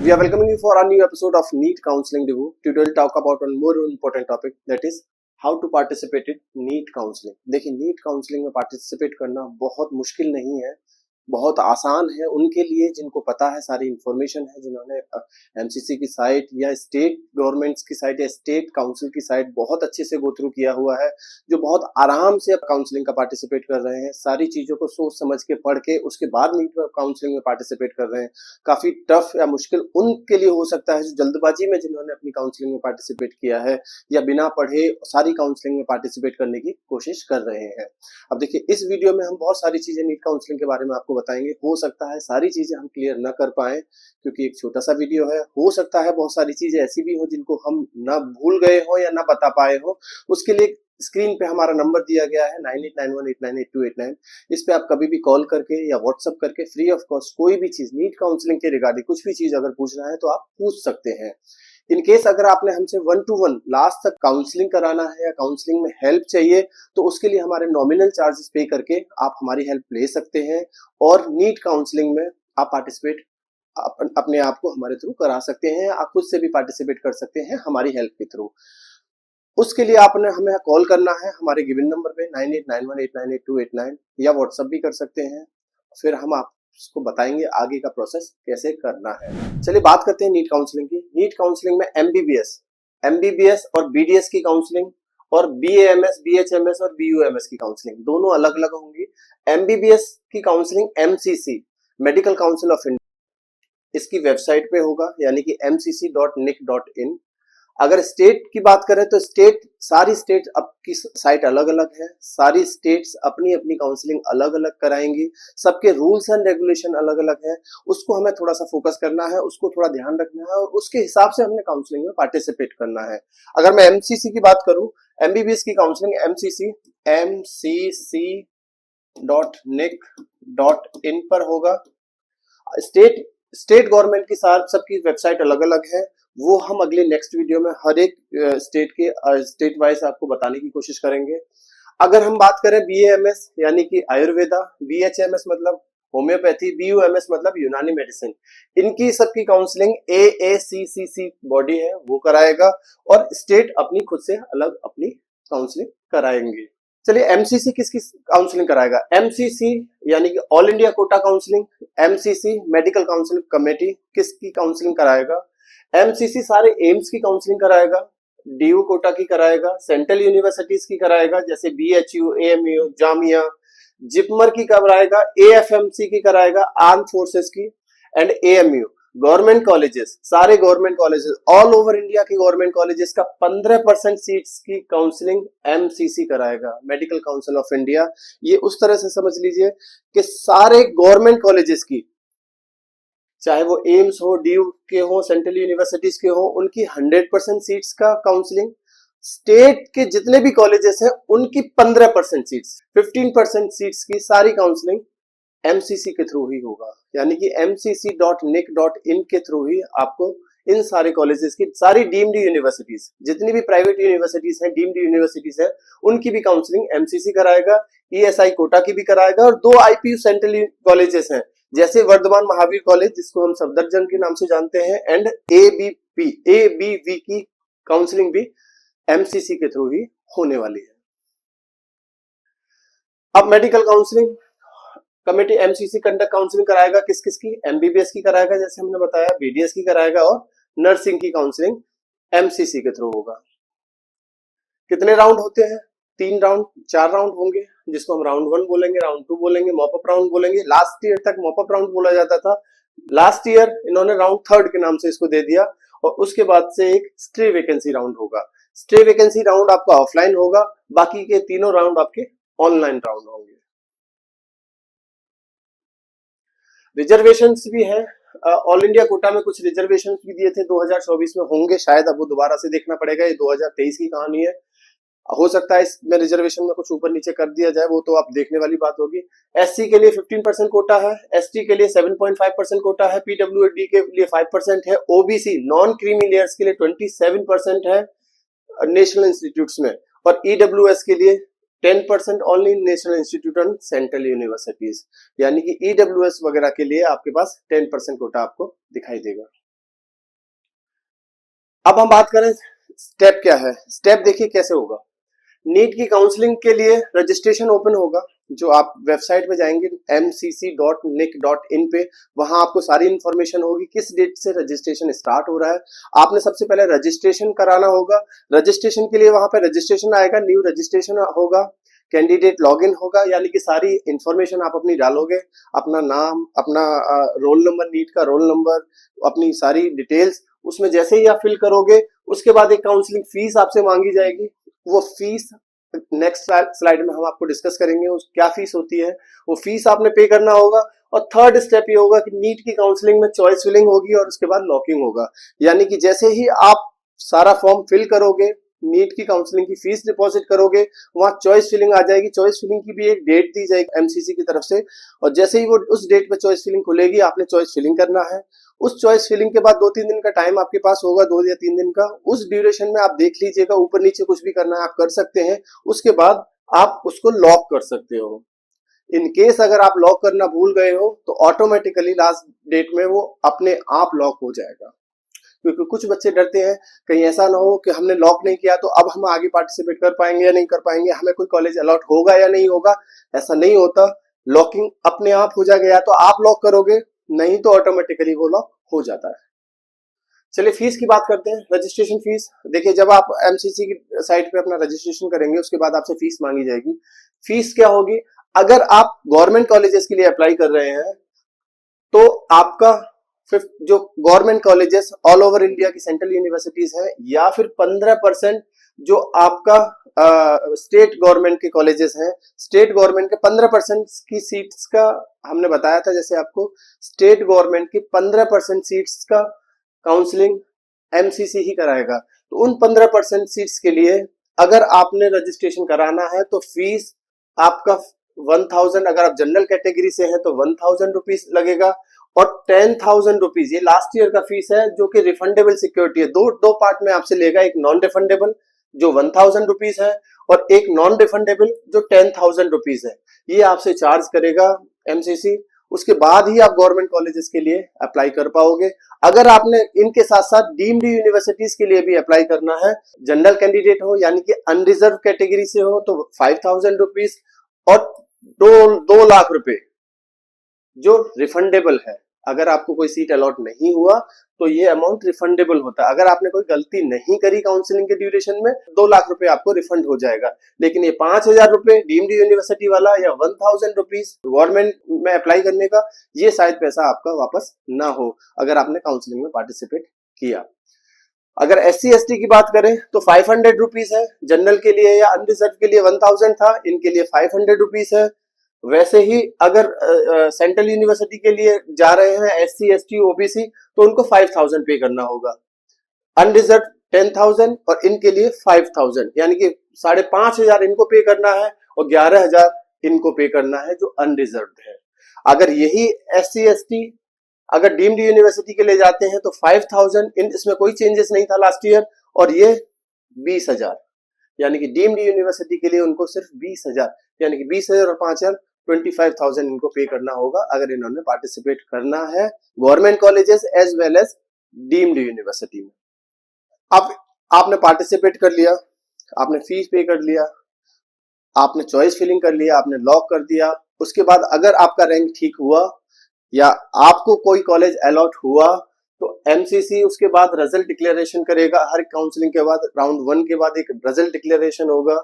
We are welcoming you for a new episode of NEET Counseling Review. Today we'll talk about one more important topic, that is how to participate in NEET counseling. देखिए NEET counseling में participate करना बहुत मुश्किल नहीं है, बहुत आसान है उनके लिए जिनको पता है, सारी इंफॉर्मेशन है, जिन्होंने एमसीसी की साइट या स्टेट गवर्नमेंट्स की साइट या स्टेट काउंसिल की साइट बहुत अच्छे से गो थ्रू किया हुआ है, जो बहुत आराम से काउंसलिंग का पार्टिसिपेट कर रहे हैं, सारी चीजों को सोच समझ के पढ़ के उसके बाद नीट काउंसलिंग में पार्टिसिपेट कर रहे हैं। काफी टफ या मुश्किल उनके लिए हो सकता है जो जल्दबाजी में जिन्होंने अपनी काउंसलिंग में पार्टिसिपेट किया है या बिना पढ़े सारी काउंसलिंग में पार्टिसिपेट करने की कोशिश कर रहे हैं। अब देखिए इस वीडियो में हम बहुत सारी चीजें नीट काउंसलिंग के बारे में आपको बताएंगे। हो सकता है सारी चीजें हम क्लियर न कर पाए क्योंकि एक छोटा सा वीडियो है, हो सकता है बहुत सारी चीजें ऐसी भी हो जिनको हम ना भूल गए हो या ना बता पाए हो। उसके लिए स्क्रीन पे हमारा नंबर दिया गया है 9891898289। इस पे आप कभी भी कॉल करके या व्हाट्सएप करके फ्री ऑफ कॉस्ट कोई भी चीज नीट काउंसलिंग के रिगार्डिंग कुछ भी चीज अगर पूछना है तो आप पूछ सकते हैं। इन केस अगर आपने हमसे 1-to-1 लास्ट तक काउंसलिंग कराना है या काउंसलिंग में हेल्प चाहिए तो उसके लिए हमारे नॉमिनल चार्जेस पे करके आप हमारी हेल्प ले सकते हैं और नीट काउंसलिंग में आप पार्टिसिपेट अपने आप को हमारे थ्रू करा सकते हैं। आप खुद से भी पार्टिसिपेट कर सकते हैं हमारी हेल्प के थ्रू। उसके लिए आपने हमें कॉल करना है हमारे गिवन नंबर पे 9891898289 या व्हाट्सएप भी कर सकते हैं, फिर हम आपको बताएंगे आगे का प्रोसेस कैसे करना है। चलिए बात करते हैं नीट काउंसलिंग की। नीट काउंसलिंग में एमबीबीएस और बीडीएस की काउंसलिंग और बीएएमएस, बीएचएमएस और बीयूएमएस की काउंसलिंग दोनों अलग अलग होंगी। एमबीबीएस की counselling MCC medical council of India इसकी वेबसाइट पे होगा, यानी कि mcc.nic.in। अगर स्टेट की बात करें तो सारी स्टेट आपकी साइट अलग अलग है, सारी स्टेट्स अपनी अपनी काउंसलिंग अलग अलग कराएंगी, सबके रूल्स एंड रेगुलेशन अलग अलग है। उसको हमें थोड़ा सा फोकस करना है, उसको थोड़ा ध्यान रखना है और उसके हिसाब से हमने काउंसलिंग में पार्टिसिपेट करना है। अगर मैं एमसीसी की बात करूं, एमबीबीएस की काउंसलिंग mcc.nic.in पर होगा। स्टेट गवर्नमेंट की सबकी वेबसाइट अलग अलग है, वो हम अगले नेक्स्ट वीडियो में हर एक स्टेट वाइज आपको बताने की कोशिश करेंगे। अगर हम बात करें बीएएमएस यानी कि आयुर्वेदा, बीएचएमएस मतलब होम्योपैथी, बीयूएमएस मतलब यूनानी मेडिसिन, इनकी सबकी काउंसलिंग एएसीसीसी बॉडी है वो कराएगा और स्टेट अपनी खुद से अलग अपनी काउंसलिंग कराएंगे। चलिए एमसीसी किसकी काउंसलिंग कराएगा? एमसीसी यानी कि all India quota counselling, MCC medical counselling committee किसकी काउंसलिंग कराएगा? एमसीसी सारे एम्स की काउंसलिंग कराएगा, डीयू कोटा की कराएगा, सेंट्रल यूनिवर्सिटीज की कराएगा जैसे बीएचयू, एएमयू, जामिया, जिपमर की कराएगा, एएफएमसी की कराएगा, आर्म फोर्सेस की, एंड एएमयू गवर्नमेंट कॉलेजेस, सारे government colleges all over India के गवर्नमेंट कॉलेजेस का 15% सीट्स की काउंसलिंग एमसीसी कराएगा, मेडिकल काउंसिल ऑफ इंडिया। ये उस तरह से समझ लीजिए कि सारे गवर्नमेंट कॉलेजेस की, चाहे वो एम्स हो, डीयू के हो, सेंट्रल यूनिवर्सिटीज के हो, उनकी 100% सीट्स का काउंसलिंग, स्टेट के जितने भी कॉलेजेस हैं उनकी 15% सीट्स, 15% सीट्स की सारी काउंसलिंग एमसीसी के थ्रू ही होगा, यानी कि mcc.nic.in के थ्रू ही आपको इन सारे कॉलेजेस की, सारी डीम्ड यूनिवर्सिटीज, जितनी भी प्राइवेट यूनिवर्सिटीज हैं, डीम्ड यूनिवर्सिटीज हैं, उनकी भी काउंसलिंग एमसीसी कराएगा, ईएसआई कोटा की भी कराएगा और 2 आईपीयू सेंट्रल कॉलेजेस हैं जैसे वर्धमान महावीर कॉलेज जिसको हम सफदरजंग के नाम से जानते हैं, एंड एबीवी की काउंसलिंग भी एमसीसी के थ्रू ही होने वाली है। अब medical counselling committee MCC conduct counselling कराएगा किस किस की? एमबीबीएस की कराएगा जैसे हमने बताया, बीडीएस की कराएगा और नर्सिंग की काउंसलिंग एमसीसी के थ्रू होगा। कितने राउंड होते हैं? 3 राउंड, 4 राउंड होंगे जिसको हम राउंड 1 बोलेंगे, राउंड 2 बोलेंगे, मॉपअप राउंड बोलेंगे। लास्ट ईयर तक मॉपअप राउंड बोला जाता था, लास्ट ईयर इन्होंने राउंड 3 के नाम से इसको दे दिया और उसके बाद से एक स्टे वैकेंसी राउंड होगा। स्टे वैकेंसी राउंड आपका ऑफलाइन होगा, बाकी के तीनों राउंड आपके ऑनलाइन राउंड होंगे। रिजर्वेशंस भी है, ऑल इंडिया कोटा में कुछ रिजर्वेशंस भी दिए थे 2024 में, होंगे शायद, अब वो दोबारा से देखना पड़ेगा, ये 2023 की कहानी है। हो सकता है इसमें रिजर्वेशन में कुछ ऊपर नीचे कर दिया जाए, वो तो आप देखने वाली बात होगी। एससी के लिए 15% कोटा है, एसटी के लिए 7.5% कोटा है, पीडब्ल्यूडी के लिए 5% है, ओबीसी नॉन क्रीमी लेयर्स के लिए 27% है नेशनल इंस्टीट्यूट्स में, और ईडब्ल्यूएस के लिए 10% only national institute and central universities, यानी कि ईडब्ल्यूएस वगैरह के लिए आपके पास 10% कोटा आपको दिखाई देगा। अब हम बात करें स्टेप क्या है। स्टेप देखिए कैसे होगा। नीट की काउंसलिंग के लिए रजिस्ट्रेशन ओपन होगा। जो आप वेबसाइट पे जाएंगे mcc.nic.in पे, वहां आपको सारी इंफॉर्मेशन होगी किस डेट से रजिस्ट्रेशन स्टार्ट हो रहा है। आपने सबसे पहले रजिस्ट्रेशन कराना होगा। रजिस्ट्रेशन के लिए वहां पे रजिस्ट्रेशन आएगा, न्यू रजिस्ट्रेशन होगा, कैंडिडेट लॉगिन होगा, यानी कि सारी इंफॉर्मेशन आप अपनी डालोगे, अपना नाम, अपना रोल नंबर, नीट का रोल नंबर, अपनी सारी डिटेल्स उसमें जैसे ही आप फिल करोगे, उसके बाद एक काउंसलिंग फीस आपसे मांगी जाएगी। वो फीस नेक्स्ट स्लाइड में हम आपको डिस्कस करेंगे उस क्या फीस होती है। वो फीस आपने पे करना होगा। और थर्ड स्टेप ये होगा कि नीट की काउंसलिंग में चॉइस फिलिंग होगी और उसके बाद लॉकिंग होगा। यानी कि जैसे ही आप सारा फॉर्म फिल करोगे, नीट की काउंसलिंग की फीस डिपॉजिट करोगे, वहां चॉइस फिलिंग आ जाएगी। चॉइस फिलिंग की भी एक डेट दी जाएगी एमसीसी की तरफ से, और जैसे ही वो उस डेट पे चॉइस फिलिंग खुलेगी, आपने चॉइस फिलिंग करना है। उस चॉइस फिलिंग के बाद 2-3 दिन का टाइम आपके पास होगा, 2 या 3 दिन का। उस ड्यूरेशन में आप देख लीजिएगा, ऊपर नीचे कुछ भी करना है आप कर सकते हैं। उसके बाद आप उसको लॉक कर सकते हो। इन केस अगर आप लॉक करना भूल गए हो तो ऑटोमेटिकली लास्ट डेट में वो अपने आप लॉक हो जाएगा। क्योंकि कुछ बच्चे डरते हैं कहीं ऐसा ना हो कि हमने लॉक नहीं किया तो अब हम आगे पार्टिसिपेट कर पाएंगे या नहीं कर पाएंगे, हमें कोई कॉलेज अलॉट होगा या नहीं होगा। ऐसा नहीं होता, लॉकिंग अपने आप हो जाएगा। या तो आप लॉक करोगे, नहीं तो ऑटोमेटिकली वो लॉक हो जाता है। चलिए फीस की बात करते हैं। रजिस्ट्रेशन फीस देखिए, जब आप एमसीसी की साइट पे अपना रजिस्ट्रेशन करेंगे उसके बाद आपसे फीस मांगी जाएगी। फीस क्या होगी? अगर आप गवर्नमेंट कॉलेजेस के लिए अप्लाई कर रहे हैं तो आपका जो government colleges all over India की सेंट्रल यूनिवर्सिटीज है, या फिर 15% जो आपका स्टेट गवर्नमेंट के कॉलेजेस हैं, स्टेट गवर्नमेंट के 15% की सीट्स का हमने बताया था। जैसे आपको स्टेट गवर्नमेंट की 15% सीट्स का काउंसलिंग एमसीसी ही कराएगा। तो उन 15% सीट्स के लिए अगर आपने रजिस्ट्रेशन कराना है तो फीस आपका 1000, अगर आप जनरल कैटेगरी से हैं तो 1000 रुपीज लगेगा। और 10,000 रुपीज ये लास्ट ईयर का फीस है, जो कि रिफंडेबल सिक्योरिटी है। दो पार्ट में आपसे लेगा, एक नॉन रिफंडेबल जो 1000 रुपीज है, और एक नॉन रिफंडेबल जो 10,000 रुपीज है। ये आपसे चार्ज करेगा एमसीसी। उसके बाद ही आप गवर्नमेंट कॉलेजेस के लिए अप्लाई कर पाओगे। अगर आपने इनके साथ साथ डीम्ड यूनिवर्सिटीज के लिए भी अप्लाई करना है, जनरल कैंडिडेट हो यानी कि अनरिजर्व कैटेगरी से हो, तो 5000 रुपीज और 2 लाख रुपए जो रिफंडेबल है। अगर आपको कोई सीट अलॉट नहीं हुआ तो ये अमाउंट रिफंडेबल होता है। अगर आपने कोई गलती नहीं करी काउंसलिंग के ड्यूरेशन में, 2 लाख रुपए आपको रिफंड हो जाएगा। लेकिन ये 5000 रुपए डीम्ड यूनिवर्सिटी वाला या 1000 रुपीज गवर्नमेंट में अप्लाई करने का, ये शायद पैसा आपका वापस ना हो अगर आपने काउंसलिंग में पार्टिसिपेट किया। अगर SC ST की बात करें तो 500 रुपीज है। जनरल के लिए या अनरिजर्व के लिए 1000 था, इनके लिए 500 रुपीज है। वैसे ही अगर सेंट्रल यूनिवर्सिटी के लिए जा रहे हैं SC ST OBC, तो उनको 5000 पे करना होगा। अनरिजर्व 10,000 और इनके लिए 5000, यानी कि 5500 इनको पे करना है और 11000 इनको पे करना है जो अनरिजर्व है। अगर यही SC ST अगर डीम्ड यूनिवर्सिटी के लिए जाते हैं तो 5000, इसमें कोई चेंजेस नहीं था लास्ट ईयर, और ये 20,000, यानी कि डीम्ड यूनिवर्सिटी के लिए उनको सिर्फ 20,000, यानी कि 20,000 और 5,000 25,000 इनको पे करना होगा अगर इन्होंने पार्टिसिपेट करना है government colleges as well as deemed university में। अब आपने पार्टिसिपेट कर लिया, आपने फीस पे कर लिया, आपने चॉइस फिलिंग कर लिया, आपने लॉक कर दिया। उसके बाद अगर आपका रैंक ठीक हुआ या आपको कोई कॉलेज अलॉट हुआ तो एमसीसी उसके बाद रिजल्ट डिक्लेरेशन करेगा। हर काउंसलिंग के बाद राउंड 1 के बाद एक रिजल्ट डिक्लेरेशन होगा।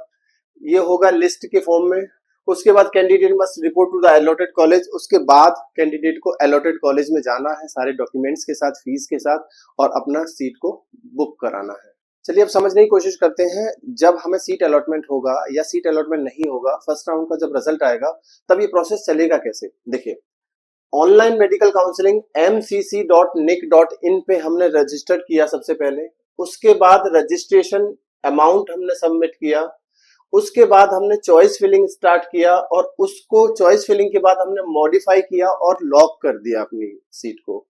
ये होगा लिस्ट के फॉर्म में। उसके बाद candidate must report to the allotted college. उसके बाद कैंडिडेट को अलॉटेड कॉलेज में जाना है सारे डॉक्यूमेंट्स के साथ, फीस के साथ, और अपना सीट को बुक कराना है। चलिए अब समझने की कोशिश करते हैं, जब हमें सीट अलॉटमेंट होगा या सीट अलॉटमेंट नहीं होगा, फर्स्ट राउंड का जब रिजल्ट आएगा तब ये प्रोसेस चलेगा कैसे। देखिए, ऑनलाइन मेडिकल काउंसलिंग mcc.nic.in पे हमने रजिस्टर किया सबसे पहले। उसके बाद रजिस्ट्रेशन अमाउंट हमने सबमिट किया। उसके बाद हमने चॉइस फिलिंग स्टार्ट किया, और उसको चॉइस फिलिंग के बाद हमने मॉडिफाई किया और लॉक कर दिया अपनी सीट को,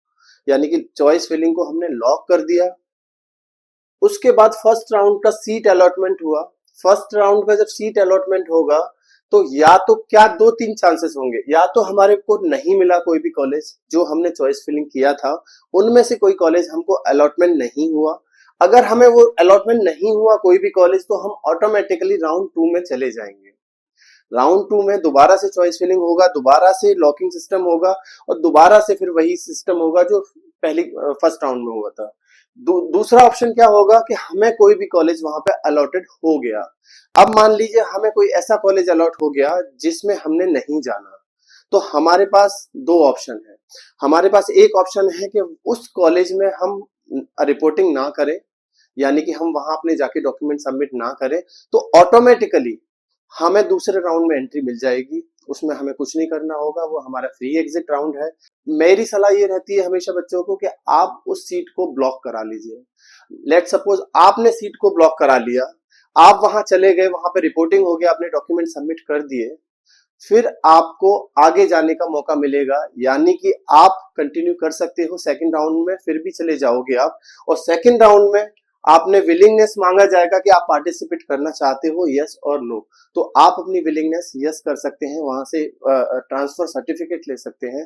यानी कि चॉइस फिलिंग को हमने लॉक कर दिया। उसके बाद फर्स्ट राउंड का सीट अलॉटमेंट हुआ। फर्स्ट राउंड का जब सीट अलॉटमेंट होगा तो या तो क्या 2-3 चांसेस होंगे, या तो हमारे को नहीं मिला कोई भी कॉलेज जो हमने चॉइस फिलिंग किया था, उनमें से कोई कॉलेज हमको अलॉटमेंट नहीं हुआ। अगर हमें वो अलॉटमेंट नहीं हुआ कोई भी कॉलेज, तो हम ऑटोमेटिकली राउंड 2 में चले जाएंगे। राउंड 2 में दोबारा से चॉइस फिलिंग होगा, दोबारा से लॉकिंग सिस्टम होगा और दोबारा से फिर वही सिस्टम होगा जो पहली फर्स्ट राउंड में हुआ था। दूसरा ऑप्शन क्या होगा कि हमें कोई भी कॉलेज वहां पे अलॉटेड हो गया। अब मान लीजिए हमें कोई ऐसा कॉलेज अलॉट हो गया जिसमें हमने नहीं जाना, तो हमारे पास दो ऑप्शन है। हमारे पास एक ऑप्शन है कि उस कॉलेज में हम रिपोर्टिंग ना करें, यानी कि हम वहां अपने जाके डॉक्यूमेंट सबमिट ना करें, तो ऑटोमेटिकली हमें दूसरे राउंड में एंट्री मिल जाएगी। उसमें हमें कुछ नहीं करना होगा, वो हमारा फ्री एग्जिट राउंड है। मेरी सलाह ये रहती है हमेशा बच्चों को कि आप उस सीट को ब्लॉक करा लीजिए। लेट सपोज आपने सीट को ब्लॉक करा लिया, आप वहां चले गए, वहां पे रिपोर्टिंग हो गया, आपने डॉक्यूमेंट सबमिट कर दिए, फिर आपको आगे जाने का मौका मिलेगा, यानी कि आप कंटिन्यू कर सकते हो सेकंड राउंड में, फिर भी चले जाओगे आप। और सेकंड राउंड में आपने विलिंगनेस मांगा जाएगा कि आप पार्टिसिपेट करना चाहते हो, यस और नो। तो आप अपनी विलिंगनेस यस कर सकते हैं, वहां से ट्रांसफर सर्टिफिकेट ले सकते हैं,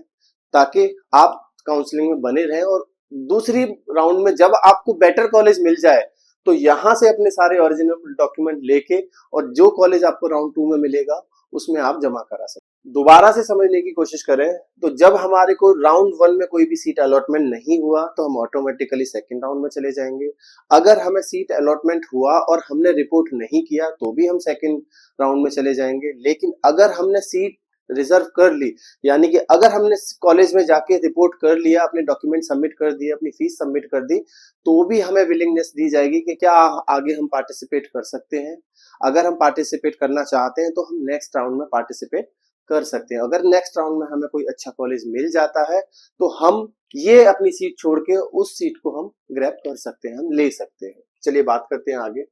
ताकि आप काउंसलिंग में बने रहें। और दूसरी राउंड में जब आपको बेटर कॉलेज मिल जाए, तो यहां से अपने सारे ओरिजिनल डॉक्यूमेंट लेके और जो कॉलेज आपको राउंड 2 में मिलेगा उसमें आप जमा करा सकते। दोबारा से समझने की कोशिश करें तो जब हमारे को राउंड 1 में कोई भी सीट अलॉटमेंट नहीं हुआ, तो हम ऑटोमेटिकली सेकंड राउंड में चले जाएंगे। अगर हमें सीट अलॉटमेंट हुआ और हमने रिपोर्ट नहीं किया, तो भी हम सेकंड राउंड में चले जाएंगे। लेकिन अगर हमने सीट रिजर्व कर ली, यानी कि अगर हमने कॉलेज में जाके रिपोर्ट कर लिया, अपने डॉक्यूमेंट सबमिट कर दिए, अपनी फीस सबमिट कर दी, तो भी हमें विलिंगनेस दी जाएगी कि क्या आगे हम पार्टिसिपेट कर सकते हैं। अगर हम पार्टिसिपेट करना चाहते हैं तो हम नेक्स्ट राउंड में पार्टिसिपेट कर सकते हैं। अगर नेक्स्ट राउंड में हमें कोई अच्छा कॉलेज मिल जाता है, तो हम ये अपनी सीट छोड़ के उस सीट को हम ग्रैब कर सकते हैं, हम ले सकते हैं। चलिए बात करते हैं आगे।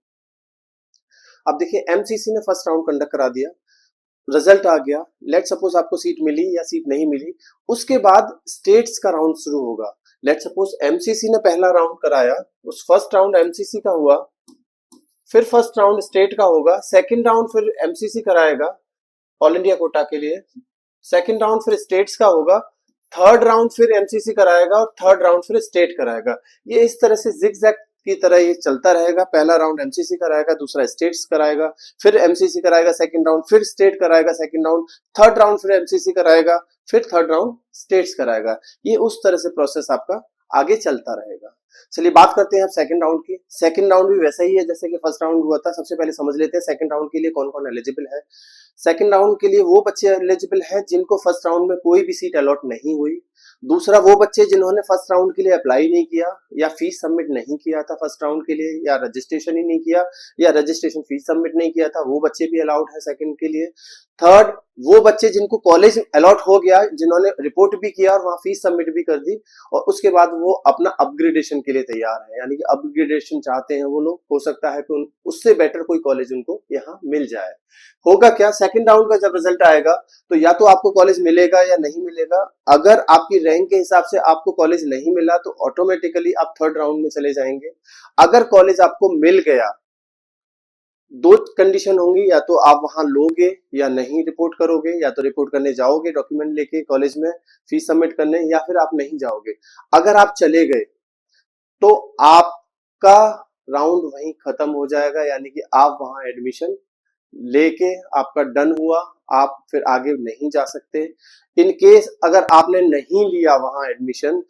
अब देखिए एमसीसी ने फर्स्ट राउंड कंडक्ट करा दिया, रिजल्ट आ गया। लेट सपोज आपको सीट मिली या सीट नहीं मिली, उसके बाद स्टेट्स का राउंड शुरू होगा। लेट सपोज एमसीसी ने पहला राउंड कराया, उस फर्स्ट राउंड एमसीसी का हुआ, फिर फर्स्ट राउंड स्टेट का होगा, सेकंड राउंड फिर एमसीसी कराएगा ऑल इंडिया कोटा के लिए, सेकंड राउंड फिर स्टेट्स का होगा, थर्ड राउंड फिर एमसीसी कराएगा और थर्ड राउंड फिर स्टेट कराएगा। ये इस तरह से जिगजैग की तरह ये चलता रहेगा। पहला राउंड एमसीसी कराएगा, दूसरा स्टेट्स कराएगा, फिर एमसीसी कराएगा सेकंड राउंड, फिर स्टेट कराएगा सेकंड राउंड, थर्ड राउंड फिर एमसीसी कराएगा, फिर थर्ड राउंड स्टेट्स कराएगा। ये उस तरह से प्रोसेस आपका आगे चलता रहेगा। चलिए बात करते हैं अब सेकंड राउंड की। सेकंड राउंड भी वैसा ही है जैसे कि फर्स्ट राउंड हुआ था। सबसे पहले समझ लेते हैं सेकंड राउंड के लिए कौन कौन एलिजिबल है। सेकंड राउंड के लिए वो बच्चे एलिजिबल हैं जिनको फर्स्ट राउंड में कोई भी सीट अलॉट नहीं हुई। दूसरा, वो बच्चे जिन्होंने फर्स्ट राउंड के लिए अप्लाई नहीं किया या फीस सबमिट नहीं किया था फर्स्ट राउंड के लिए, या रजिस्ट्रेशन ही नहीं किया, या रजिस्ट्रेशन फीस सबमिट नहीं किया था, वो बच्चे भी अलाउड है सेकंड के लिए। थर्ड, वो बच्चे जिनको कॉलेज अलॉट हो गया, जिन्होंने रिपोर्ट भी किया और वहां फीस सबमिट भी कर दी और उसके बाद वो अपना अपग्रेडेशन के लिए तैयार है, यानी कि अपग्रेडेशन चाहते हैं वो लोग, हो सकता है कि उससे बेटर कोई कॉलेज उनको यहाँ मिल जाए। होगा क्या, सेकंड राउंड का जब रिजल्ट आएगा तो या तो आपको कॉलेज मिलेगा या नहीं मिलेगा। अगर आपकी रैंक के हिसाब से आपको कॉलेज नहीं मिला तो ऑटोमेटिकली आप थर्ड राउंड में चले जाएंगे। अगर कॉलेज आपको मिल गया, दो कंडीशन होंगी, या तो आप वहां लोगे या नहीं रिपोर्ट करोगे, या तो रिपोर्ट करने जाओगे डॉक्यूमेंट लेके कॉलेज में फीस सबमिट करने, या फिर आप नहीं जाओगे। अगर आप चले गए तो आपका राउंड वहीं खत्म हो जाएगा, यानी कि आप वहां एडमिशन लेके आपका डन हुआ, आप फिर आगे नहीं जा सकते। इन केस अगर आपने नहीं लिया वहां एडमिशन,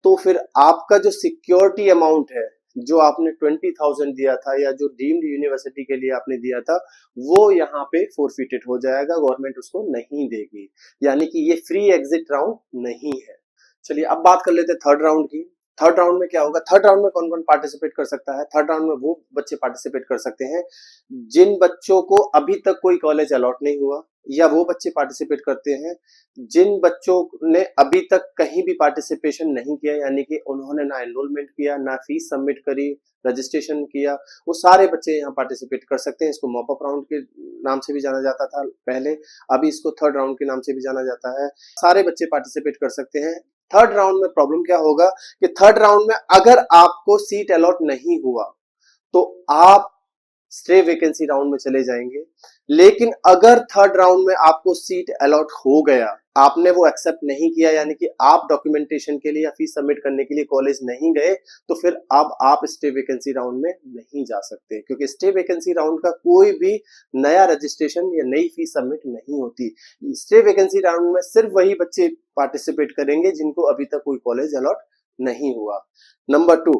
तो फिर आपका जो सिक्योरिटी अमाउंट है, जो आपने 20,000 दिया था या जो डीम्ड यूनिवर्सिटी के लिए आपने दिया था, वो यहाँ पे फोरफिटेड हो जाएगा, गवर्नमेंट उसको नहीं देगी, यानी कि ये फ्री एग्जिट राउंड नहीं है। चलिए अब बात कर लेते हैं थर्ड राउंड की। थर्ड राउंड में क्या होगा, थर्ड राउंड में कौन कौन पार्टिसिपेट कर सकता है। थर्ड राउंड में वो बच्चे पार्टिसिपेट कर सकते हैं जिन बच्चों को अभी तक कोई कॉलेज अलॉट नहीं हुआ, या वो बच्चे पार्टिसिपेट करते हैं जिन बच्चों ने अभी तक कहीं भी पार्टिसिपेशन नहीं किया, यानी कि उन्होंने ना एनरोलमेंट किया, ना फीस सबमिट करी, रजिस्ट्रेशन किया, वो सारे बच्चे यहाँ पार्टिसिपेट कर सकते हैं। इसको मॉप अप राउंड के नाम से भी जाना जाता था पहले, अभी इसको थर्ड राउंड के नाम से भी जाना जाता है। सारे बच्चे पार्टिसिपेट कर सकते हैं। थर्ड राउंड में प्रॉब्लम क्या होगा कि थर्ड राउंड में अगर आपको सीट अलॉट नहीं हुआ तो आप स्टे वैकेंसी राउंड में चले जाएंगे। लेकिन अगर थर्ड राउंड में आपको सीट अलॉट हो गया आपने वो एक्सेप्ट नहीं किया, यानी कि आप डॉक्यूमेंटेशन के लिए या फीस सबमिट करने के लिए कॉलेज नहीं गए, तो फिर अब आप स्टे वैकेंसी राउंड में नहीं जा सकते, क्योंकि स्टे वैकेंसी राउंड का कोई भी नया रजिस्ट्रेशन या नई फीस सबमिट नहीं होती। स्टे वैकेंसी राउंड में सिर्फ वही बच्चे पार्टिसिपेट करेंगे जिनको अभी तक कोई कॉलेज अलॉट नहीं हुआ। नंबर 2,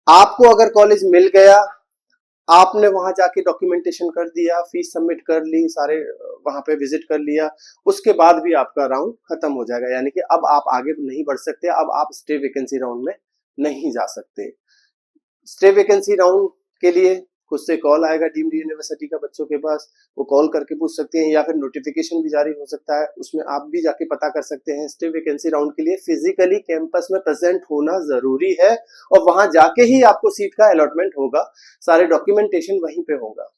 आपको अगर कॉलेज मिल गया, आपने वहां जाके डॉक्यूमेंटेशन कर दिया, फीस सबमिट कर ली, सारे वहां पे विजिट कर लिया, उसके बाद भी आपका राउंड खत्म हो जाएगा, यानी कि अब आप आगे नहीं बढ़ सकते, अब आप स्टे वैकेंसी राउंड में नहीं जा सकते। स्टे वैकेंसी राउंड के लिए खुद से कॉल आएगा डीम्ड यूनिवर्सिटी का बच्चों के पास, वो कॉल करके पूछ सकते हैं, या फिर नोटिफिकेशन भी जारी हो सकता है, उसमें आप भी जाके पता कर सकते हैं। स्टे वैकेंसी राउंड के लिए फिजिकली कैंपस में प्रेजेंट होना जरूरी है, और वहां जाके ही आपको सीट का अलॉटमेंट होगा, सारे डॉक्यूमेंटेशन वहीं पे होगा।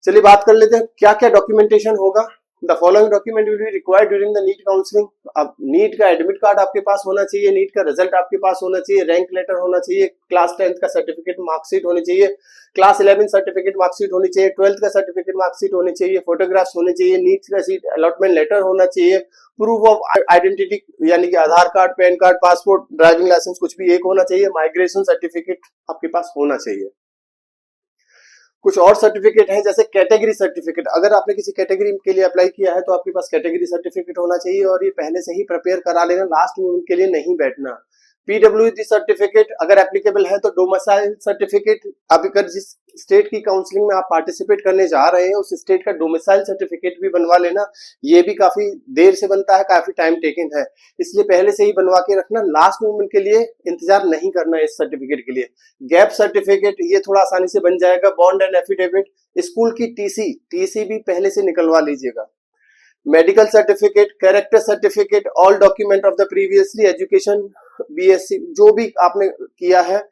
चलिए बात कर लेते हैं क्या क्या डॉक्यूमेंटेशन होगा। The following document will be required during the NEET counselling. अब नीट का एडमिट कार्ड आपके पास होना चाहिए, नीट का रिजल्ट आपके पास होना चाहिए, रैंक लेटर होना चाहिए, क्लास 10th का सर्टिफिकेट मार्कशीट होनी चाहिए, क्लास 11 सर्टिफिकेट मार्कशीट होनी चाहिए, 12th का सर्टिफिकेट मार्कशीट होनी चाहिए, फोटोग्राफ्स होने चाहिए, नीट का सीट अलॉटमेंट लेटर होना चाहिए, प्रूफ ऑफ आइडेंटिटी यानी कि Aadhaar card, PAN card, passport, driving licence कुछ भी एक होना चाहिए, माइग्रेशन सर्टिफिकेट आपके पास होना चाहिए। कुछ और सर्टिफिकेट है जैसे कैटेगरी सर्टिफिकेट, अगर आपने किसी कैटेगरी के लिए अप्लाई किया है तो आपके पास कैटेगरी सर्टिफिकेट होना चाहिए, और ये पहले से ही प्रिपेयर करा लेना, लास्ट मोमेंट के लिए नहीं बैठना। पीडब्ल्यूडी सर्टिफिकेट अगर एप्लीकेबल है तो डोमिसाइल सर्टिफिकेट, अब अगर जिस स्टेट की काउंसलिंग में आप पार्टिसिपेट करने जा रहे हैं उस स्टेट का डोमिसाइल सर्टिफिकेट भी बनवा लेना, ये भी काफी देर से बनता है, काफी टाइम टेकिंग है, इसलिए पहले से ही बनवा के रखना, लास्ट मोमेंट के लिए इंतजार नहीं करना इस सर्टिफिकेट के लिए। गैप सर्टिफिकेट ये थोड़ा आसानी से बन जाएगा। बॉन्ड एंड एफिडेविट, स्कूल की टीसी भी पहले से निकलवा लीजिएगा। Medical certificate, character certificate, all document of the previously education, BSc जो भी आपने किया है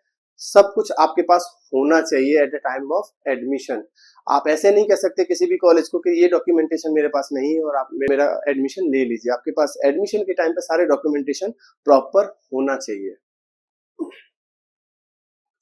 सब कुछ आपके पास होना चाहिए at the time of admission. आप ऐसे नहीं कह सकते किसी भी कॉलेज को कि ये डॉक्यूमेंटेशन मेरे पास नहीं है और आप मेरा एडमिशन ले लीजिए, आपके पास एडमिशन के टाइम पे सारे डॉक्यूमेंटेशन प्रॉपर होना चाहिए।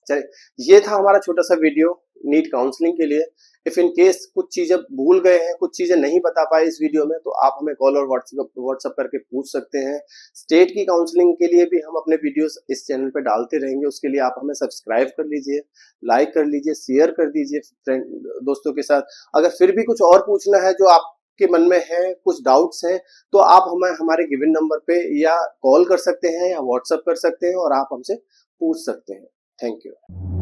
चलिए ये था हमारा छोटा सा वीडियो नीट काउंसलिंग के लिए। इफ इन केस कुछ चीजें भूल गए हैं, कुछ चीजें नहीं बता पाए इस वीडियो में, तो आप हमें कॉल और व्हाट्सएप करके पूछ सकते हैं। स्टेट की काउंसलिंग के लिए भी हम अपने वीडियोस इस चैनल पे डालते रहेंगे, उसके लिए आप हमें सब्सक्राइब कर लीजिए, लाइक कर लीजिए, शेयर कर दीजिए फ्रेंड दोस्तों के साथ। अगर फिर भी कुछ और पूछना है जो आप के मन में है, कुछ डाउट्स हैं, तो आप हमें हमारे गिवन नंबर पे या कॉल कर सकते हैं या व्हाट्सएप कर सकते हैं और आप हमसे पूछ सकते हैं। Thank you.